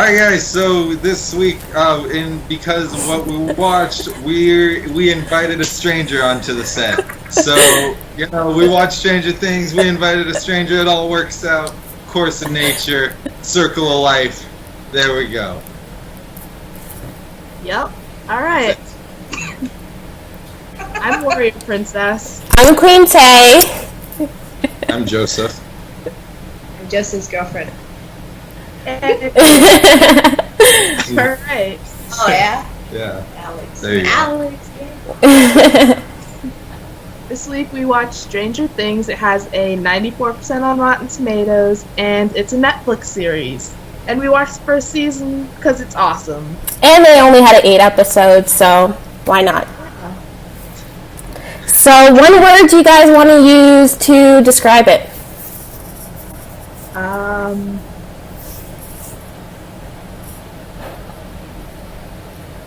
Hi guys, so this week, because of what we watched, we invited a stranger onto the set. So, we watched Stranger Things, we invited a stranger, it all works out. Course of nature, circle of life. There we go. Yep. Alright. I'm Warrior Princess. I'm Queen Tay. I'm Joseph. I'm Joseph's girlfriend. Alright. Oh, yeah? Yeah. Alex. There you go. Alex, yeah. This week we watched Stranger Things. It has a 94% on Rotten Tomatoes, and it's a Netflix series. And we watched the first season because it's awesome. And they only had 8 episodes, so why not? So, one word you guys want to use to describe it?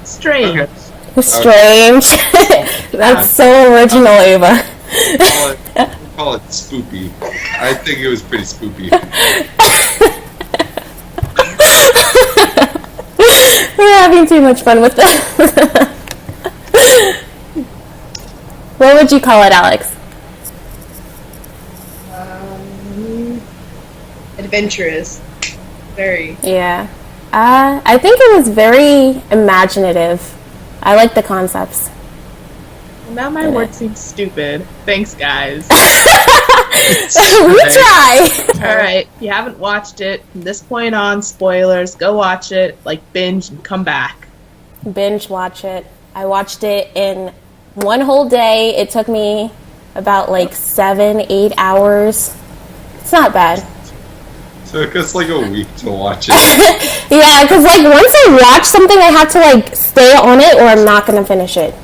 Strange. Okay. Strange. That's so original, Ava. Call it spoopy. I think it was pretty spoopy. We're having too much fun with this. What would you call it, Alex? Adventurous. Very. Yeah. I think it was very imaginative. I like the concepts. Now my word seems stupid. Thanks, guys. We try. Alright, if you haven't watched it, from this point on, spoilers, go watch it, binge and come back. Binge watch it. I watched it in one whole day. It took me about 7-8 hours. It's not bad. Took us a week to watch it. Yeah, because once I watch something, I have to stay on it, or I'm not gonna finish it.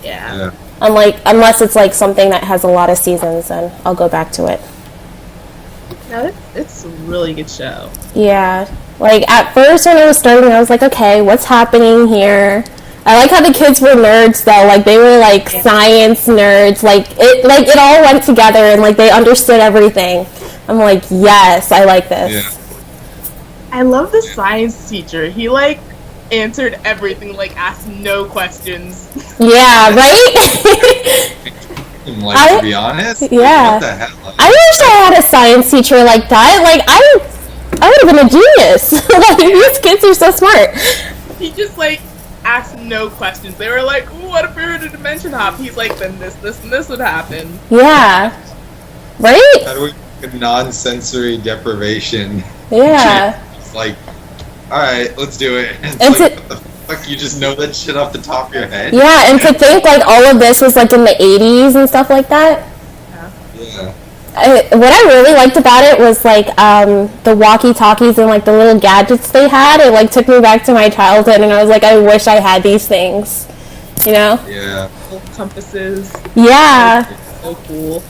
Yeah. Unless it's something that has a lot of seasons, then I'll go back to it. No, it's a really good show. Yeah, at first when it was starting, I was like, okay, what's happening here? I like how the kids were nerds though. They were science nerds. It all went together, and they understood everything. I'm like, yes, I like this. Yeah. I love the science teacher. He answered everything, asked no questions. Yeah, right? To be honest? Yeah. What the hell? I wish I had a science teacher like that. I would have been a genius. These kids are so smart. He just, asked no questions. They were like, ooh, what if we were to dimension hop? He's like, then this, and this would happen. Yeah. Right? How do we non-sensory deprivation? Yeah. It's alright, let's do it. It's what the fuck, you just know that shit off the top of your head? Yeah, and to think all of this was in the 80s and stuff like that. Yeah. What I really liked about it was the walkie-talkies and the little gadgets they had. It took me back to my childhood, and I was like, I wish I had these things. You know? Yeah. Little compasses. Yeah. So cool.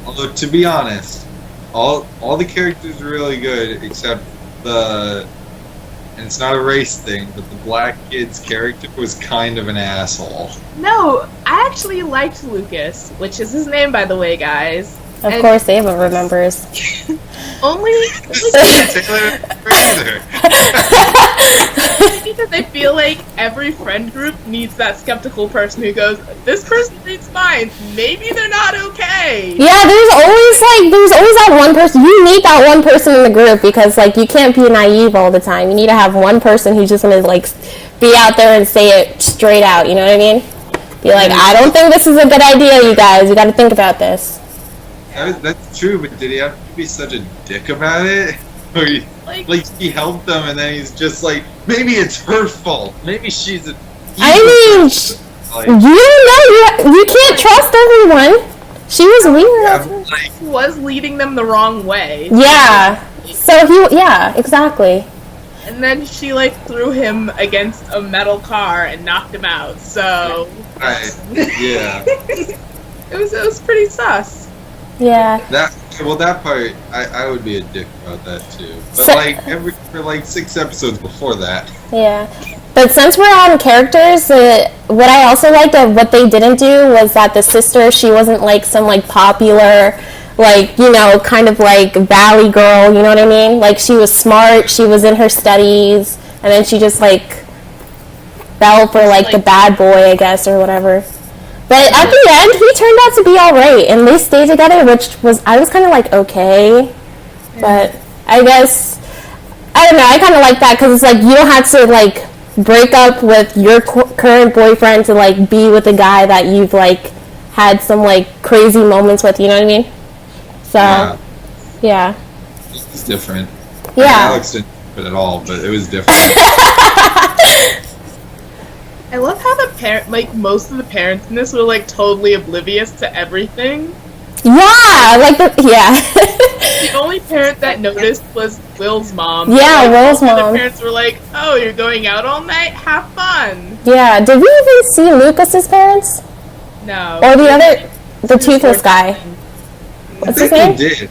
Although, to be honest, all the characters are really good, except and it's not a race thing, but the black kid's character was kind of an asshole. No, I actually liked Lucas, which is his name, by the way, guys. Of course, Ava remembers. Only Taylor either. because I feel every friend group needs that skeptical person who goes, this person reads minds, maybe they're not okay. Yeah, there's always that one person. You need that one person in the group because you can't be naive all the time. You need to have one person who's just gonna be out there and say it straight out. You know what I mean? Be like, I don't think this is a good idea, you guys. You got to think about this. That's true, but did he have to be such a dick about it? Or he helped them, and then he's just maybe it's her fault. Maybe she's a. You don't know. You can't trust everyone. She was weird. He was leading them the wrong way. Yeah. So exactly. And then she threw him against a metal car and knocked him out. So. Right. Yeah. It was pretty sus. Yeah. That part, I would be a dick about that too. But for 6 episodes before that. Yeah. But since we're on characters, what I also liked of what they didn't do was that the sister, she wasn't some popular like, you know, kind of like valley girl, you know what I mean? Like, she was smart, she was in her studies, and then she just, like, fell for, like, the bad boy, I guess, or whatever. But at the end, he turned out to be alright, and they stayed together, which was, I was kind of like, okay. But I guess, I don't know, I kind of like that, because it's like, you don't have to, like, break up with your current boyfriend to, like, be with a guy that you've, like, had some, like, crazy moments with, you know what I mean? So, yeah. It's different. Yeah. Alex didn't do it at all, but it was different. I love how most of the parents in this were like totally oblivious to everything. Yeah, like, The only parent that noticed was Will's mom. Yeah, like, Will's all the mom. other parents were like, "Oh, you're going out all night? Have fun." Yeah, did we even see Lucas's parents? No. Or the toothless guy? What's his name? We did.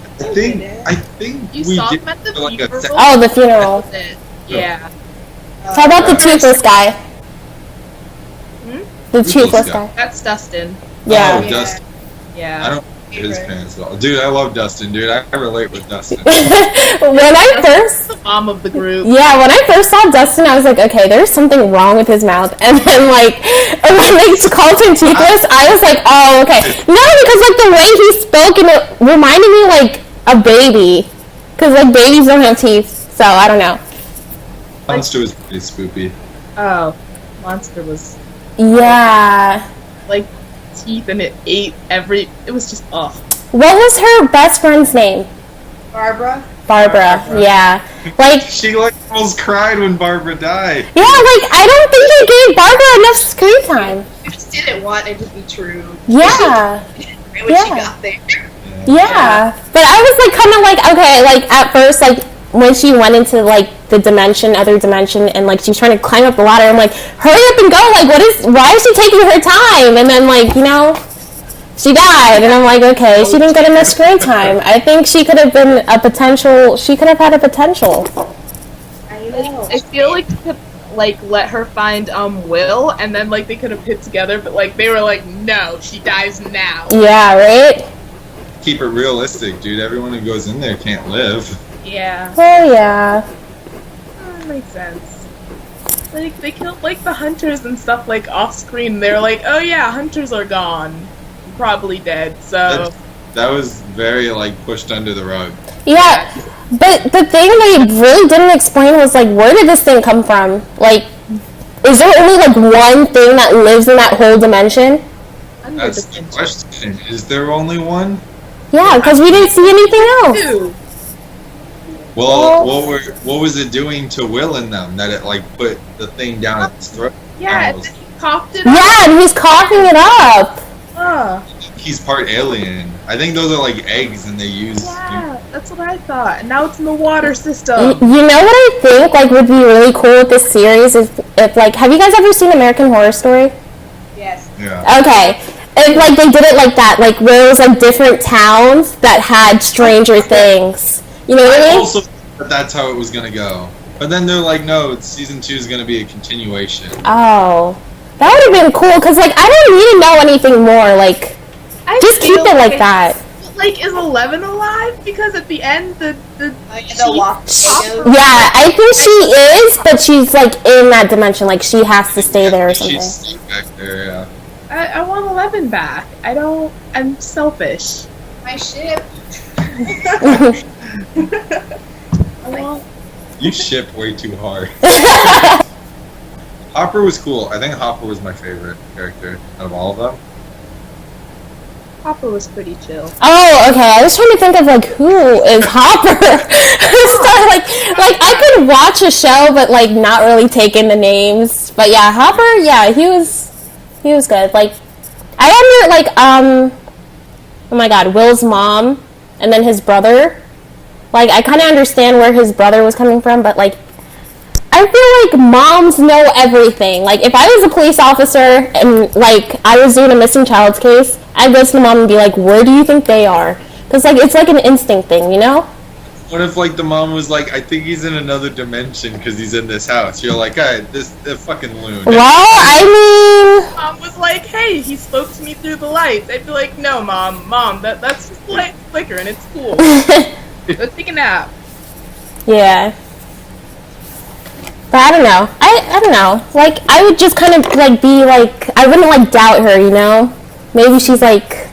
I think You we saw did. him at the for like a funeral? second. Oh, the funeral. That was it. Yeah. How about the toothless guy? The Toothless toothless guy. guy. That's Dustin. Yeah. Oh, Dustin. Yeah. I don't know his parents at all. Dude, I love Dustin, dude. I relate with Dustin. When I first... The mom of the group. Yeah, when I first saw Dustin, I was like, okay, there's something wrong with his mouth. And then, like, when they called him toothless, I was like, oh, okay. No, because, like, the way he spoke, and it reminded me, like, a baby. Because, like, babies don't have teeth. So, I don't know. Monster was pretty spoopy. Oh, Monster was Yeah. like teeth and it ate it was just What was her best friend's name? Barbara? Barbara. Yeah. Like, She like almost cried when Barbara died. yeah, like, I don't think they gave Barbara enough screen time. I just didn't want it to be true. Yeah. Right when she got there. Yeah. But I was, like, kind of like, okay, like, at first, like, when she went into, like, the other dimension, and, like, she was trying to climb up the ladder, I'm like, hurry up and go, like, why is she taking her time? And then, like, you know, she died, and I'm like, okay, she didn't get enough screen time. I think she could have had a potential. I know. I feel like they could like let her find Will, and then like they could have hit together, but like they were like, no, she dies now. Yeah, right? Keep it realistic, dude. Everyone who goes in there can't live. Yeah. Oh, yeah. That makes sense. Like they killed like the hunters and stuff like off screen. They're like, oh yeah, hunters are gone, probably dead. So That was very like pushed under the rug. Yeah, but the thing they really didn't explain was, like, where did this thing come from? Like, is there only, like, one thing that lives in that whole dimension? That's the question. Is there only one? Yeah, because we didn't see anything else. Two. Well, what was it doing to Will in them that it like put the thing down its throat? Yeah, Almost. and then he coughed it up. Yeah, and he's coughing it up. He's part alien. I think those are like eggs, and they use. Yeah, that's what I thought. And now it's in the water system. You know what I think, like, would be really cool with this series is if, like, have you guys ever seen American Horror Story? Yes. Yeah. Okay. If, like, they did it like that, like, where it was, like, different towns that had Stranger Things. You know what I I mean? also thought that's how it was gonna go, but then they're like, no, season 2 is gonna be a continuation. Oh. That would have been cool, because, like, I don't need to know anything more, like, just keep it like that. Like, is 11 alive? Because at the end, the walk. Yeah, I think she is, but she's, like, in that dimension, like, she has to stay there or something. She's stuck back there, yeah. I want 11 back. I'm selfish. My ship. You ship way too hard. Hopper was cool. I think Hopper was my favorite character out of all of them. Hopper was pretty chill. Oh, okay. I was trying to think of, like, who is Hopper? So, like I could watch a show, but, like, not really take in the names. But yeah, Hopper, yeah, he was good. Like, I under, like, oh my god, Will's mom, and then his brother. Like, I kind of understand where his brother was coming from, but, like, I feel like moms know everything. Like, if I was a police officer and, like, I was doing a missing child's case, I'd go to the mom and be like, where do you think they are? Because, like, it's like an instinct thing, you know? What if like the mom was like, I think he's in another dimension because he's in this house? You're like, alright, the fucking loon. Well, I mean, Mom was like, hey, he spoke to me through the lights. I'd be like, no, Mom, that's just the light flicker and it's cool. Go take a nap. yeah. But I don't know. I don't know. Like, I would just kind of, like, be, like, I wouldn't, like, doubt her, you know? Maybe she's, like,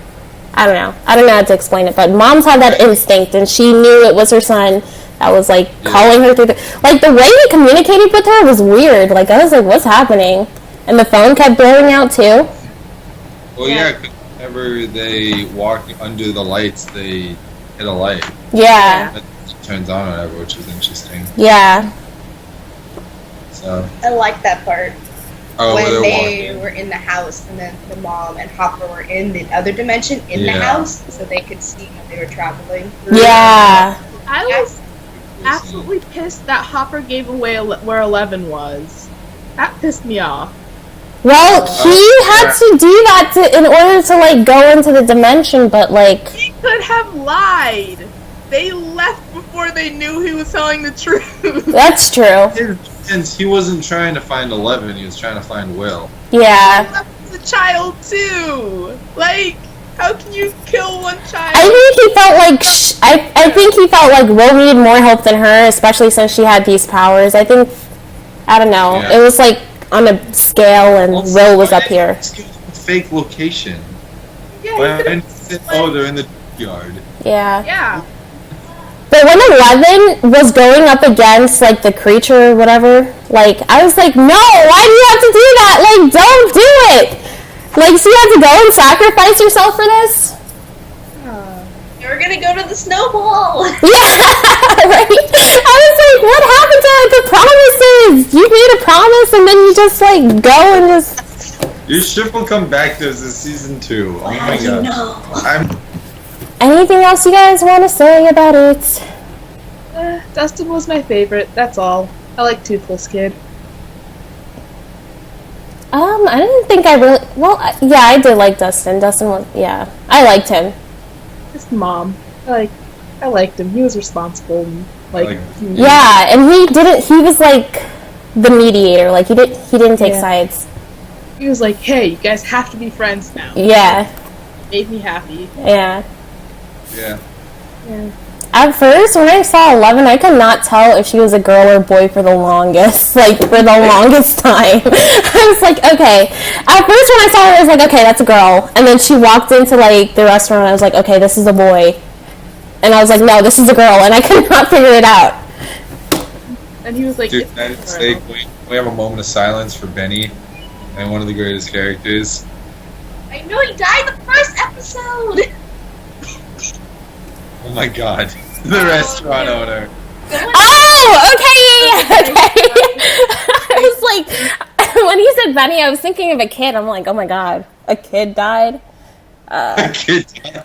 I don't know. I don't know how to explain it, but moms have that instinct, and she knew it was her son that was, like, calling her through the... Like, the way he communicated with her was weird. Like, I was like, what's happening? And the phone kept blowing out, too. Well, yeah, 'cause whenever they walk under the lights, they hit a light. Yeah. It turns on or whatever, which is interesting. Yeah. So. I like that part. Oh, when they're they walking. were in the house and then the mom and Hopper were in the other dimension in the Yeah. house so they could see how they were traveling through. Yeah. I was absolutely pissed that Hopper gave away where 11 was. That pissed me off. Well, he had to do that in order to, like, go into the dimension, but, like... He could have lied. They left before they knew he was telling the truth. That's true. Since he wasn't trying to find 11, he was trying to find Will. Yeah. He left as a child too. Like, how can you kill one child? I think he felt like I think he felt like Will needed more help than her, especially since she had these powers. I think, I don't know. Yeah. It was like on a scale, and Will was up here. Fake location. Yeah, Why he could've didn't just, they're in the yard. Yeah. Yeah. But when 11 was going up against, like, the creature or whatever, like, I was like, no, why do you have to do that? Like, don't do it! Like, so you have to go and sacrifice yourself for this? You're gonna go to the snowball! Yeah, right? I was like, what happened to the promises? You made a promise and then you just, like, go and just... Your ship will come back to us in season 2. Oh my god. No. Anything else you guys want to say about it? Dustin was my favorite, that's all. I like Toothless Kid. I didn't think I really... Well, yeah, I did like Dustin. Dustin was... Yeah, I liked him. Just Mom. I liked him. He was responsible and, like... Yeah, and he was, like, the mediator. Like, he didn't take sides. He was like, hey, you guys have to be friends now. Yeah. Made me happy. Yeah. Yeah. Yeah. At first, when I saw 11, I could not tell if she was a girl or boy for the longest. Like, for the longest time. I was like, okay. At first, when I saw her, I was like, okay, that's a girl. And then she walked into, like, the restaurant, and I was like, okay, this is a boy. And I was like, no, this is a girl. And I could not figure it out. And he was like, Dude, it's can I just say, we have a moment of silence for Benny and one of the greatest characters. I know he died the first episode! Oh my god. The restaurant owner. Oh, okay, okay. I was like, when he said Benny, I was thinking of a kid. I'm like, oh my god, a kid died? I couldn't think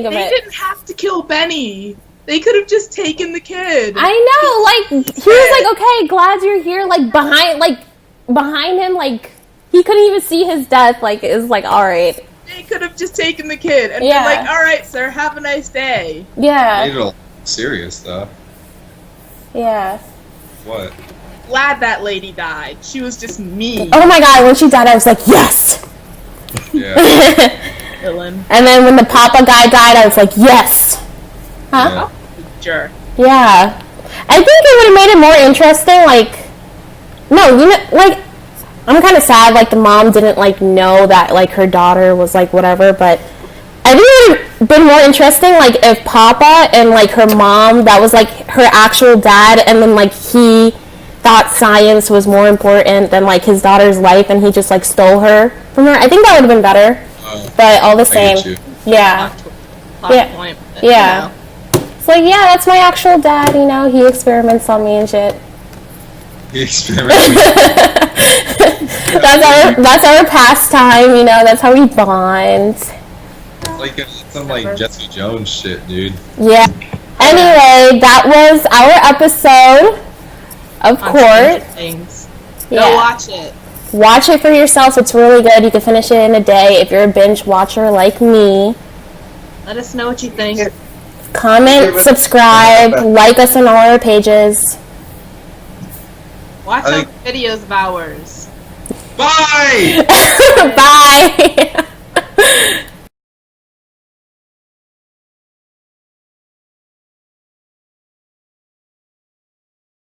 of they it. They didn't have to kill Benny. They could have just taken the kid. I know, like, he was like, okay, glad you're here, like, behind him, like, he couldn't even see his death, like, it was like, alright. They could have just taken the kid and been like, alright, sir, have a nice day. Yeah. Made it all serious, though. Yeah. What? Glad that lady died. She was just mean. Oh my god, when she died, I was like, yes! Yeah. Villain. And then when the Papa guy died, I was like, yes! Huh? Yeah. Jerk. Yeah. I think it would have made it more interesting, like... No, you know, like... I'm kind of sad, like, the mom didn't, like, know that, like, her daughter was, like, whatever, but... I think it would have been more interesting, like, if Papa and, like, her mom, that was, like, her actual dad, and then, like, he thought science was more important than, like, his daughter's life, and he just, like, stole her from her. I think that would have been better. But all the same. Yeah. Plot point. Yeah. You know. It's like, yeah, that's my actual dad, you know, he experiments on me and shit. He experimented. That's our pastime, you know, that's how we bond. Like some like Jesse Jones shit, dude. Yeah. Anyway, that was our episode of Court. Things. Yeah. Go watch it. Watch it for yourself, it's really good. You can finish it in a day if you're a binge watcher like me. Let us know what you think. comment, subscribe, like us on all our pages. Watch out for videos of ours. Bye! Bye!